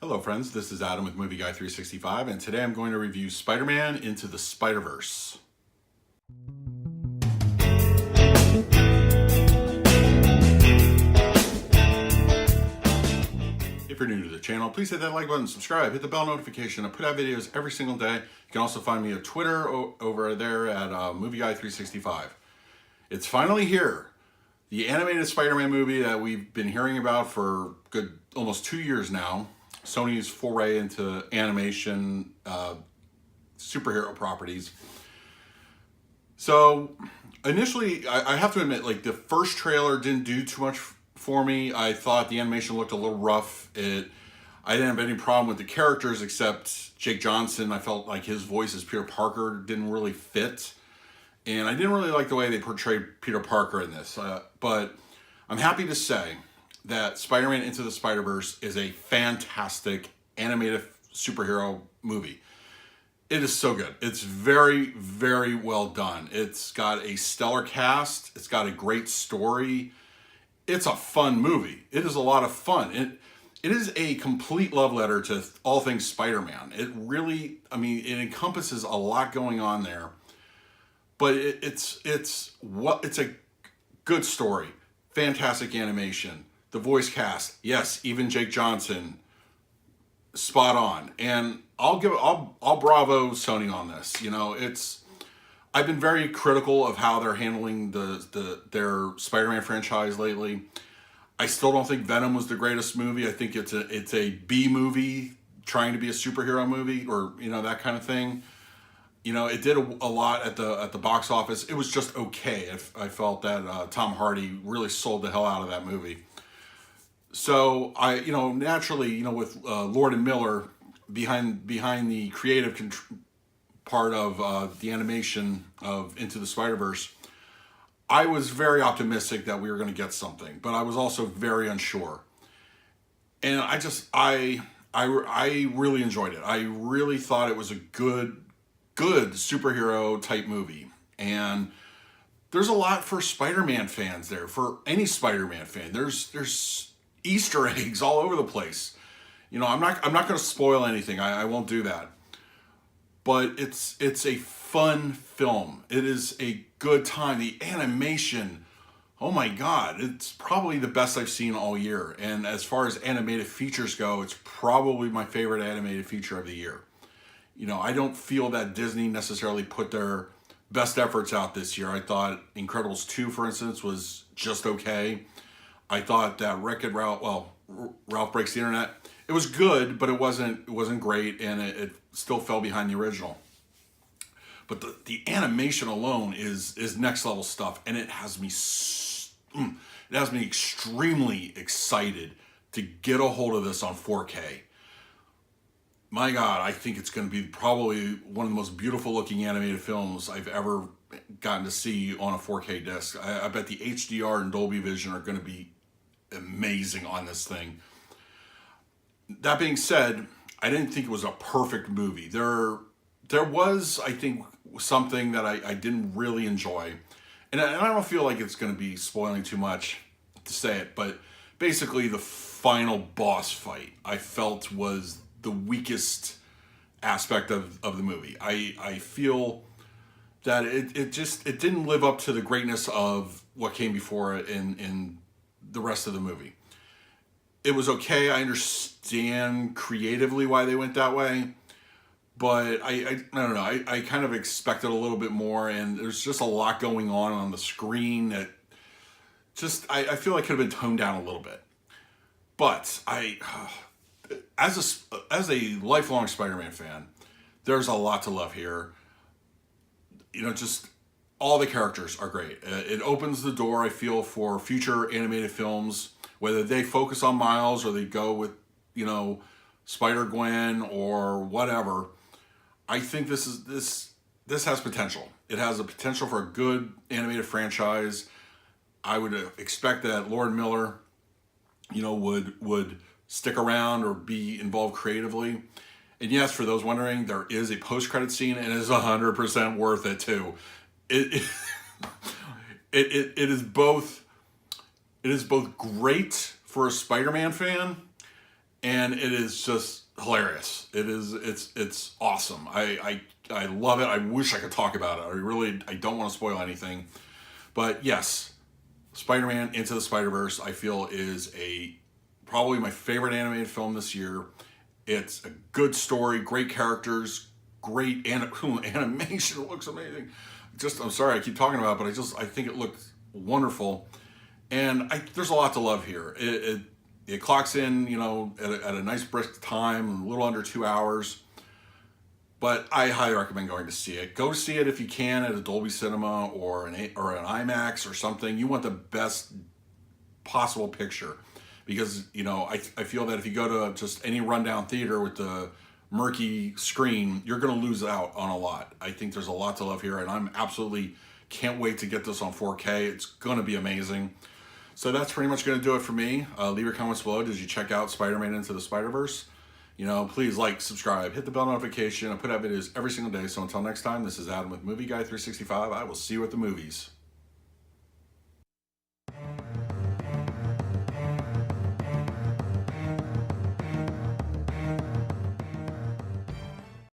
Hello friends, this is Adam with Movie Guy 365, and today I'm going to review Spider-Man Into the Spider-Verse. If you're new to the channel, please hit that like button, subscribe, hit the bell notification. I put out videos every single day. You can also find me on Twitter over there at Movie Guy 365. It's finally here. The animated Spider-Man movie that we've been hearing about for good almost 2 years now. Sony's foray into animation superhero properties. So initially, I have to admit, like, the first trailer didn't do too much for me. I thought the animation looked a little rough. I didn't have any problem with the characters except Jake Johnson. I felt like his voice as Peter Parker didn't really fit. And I didn't really like the way they portrayed Peter Parker in this. But I'm happy to say that Spider-Man Into the Spider-Verse is a fantastic animated superhero movie. It is so good. It's very, very well done. It's got a stellar cast. It's got a great story. It's a fun movie. It is a lot of fun. It is a complete love letter to all things Spider-Man. It really, it encompasses a lot going on there. But it's a good story. Fantastic animation. The voice cast, yes, even Jake Johnson, spot on. And I'll bravo Sony on this. You know, I've been very critical of how they're handling their Spider-Man franchise lately. I still don't think Venom was the greatest movie. I think it's a B movie trying to be a superhero movie, or that kind of thing. It did a lot at the box office. It was just okay. I felt that Tom Hardy really sold the hell out of that movie. So naturally, with Lord and Miller behind the creative part of the animation of Into the Spider-Verse, I was very optimistic that we were going to get something, but I was also very unsure. And I really enjoyed it. I really thought it was a good superhero type movie. And there's a lot for Spider-Man fans there. For any Spider-Man fan, there's Easter eggs all over the place. I'm not going to spoil anything. I won't do that. But it's a fun film. It is a good time. The animation, oh my God, it's probably the best I've seen all year. And as far as animated features go, it's probably my favorite animated feature of the year. I don't feel that Disney necessarily put their best efforts out this year. I thought Incredibles 2, for instance, was just okay. I thought that Wreck-It Ralph, Ralph Breaks the Internet, it was good, but it wasn't great, and it still fell behind the original. But the animation alone is next level stuff, and it has me extremely excited to get a hold of this on 4K. My God, I think it's going to be probably one of the most beautiful looking animated films I've ever gotten to see on a 4K disc. I bet the HDR and Dolby Vision are going to be amazing on this thing. That being said, I didn't think it was a perfect movie. There was, I think, something that I didn't really enjoy. And I don't feel like it's going to be spoiling too much to say it, but basically the final boss fight I felt was the weakest aspect of the movie. I feel that it didn't live up to the greatness of what came before it in the rest of the movie. It was okay. I understand creatively why they went that way, but I don't know. I kind of expected a little bit more, and there's just a lot going on the screen that I feel like could have been toned down a little bit. But as a lifelong Spider-Man fan, there's a lot to love here. Just all the characters are great. It opens the door, I feel, for future animated films, whether they focus on Miles or they go with, Spider-Gwen or whatever. I think this has potential. It has a potential for a good animated franchise. I would expect that Lord Miller, would stick around or be involved creatively. And yes, for those wondering, there is a post-credit scene, and it is 100% worth it too. It is both great for a Spider-Man fan, and it is just hilarious. It's awesome. I love it. I wish I could talk about it. I don't want to spoil anything, but yes, Spider-Man Into the Spider-Verse I feel is probably my favorite animated film this year. It's a good story, great characters, great animation. It looks amazing. I'm sorry I keep talking about it, but I think it looked wonderful, and there's a lot to love here. It clocks in, at a nice brisk time, a little under 2 hours. But I highly recommend going to see it. Go see it if you can at a Dolby Cinema or an IMAX or something. You want the best possible picture, because I feel that if you go to just any rundown theater with the murky screen, you're going to lose out on a lot. I think there's a lot to love here, and I'm absolutely can't wait to get this on 4K. It's going to be amazing. So that's pretty much going to do it for me. Leave your comments below. Did you check out Spider-Man Into the Spider-Verse? Please like, subscribe, hit the bell notification. I put out videos every single day. So until next time, this is Adam with Movie Guy 365. I will see you at the movies.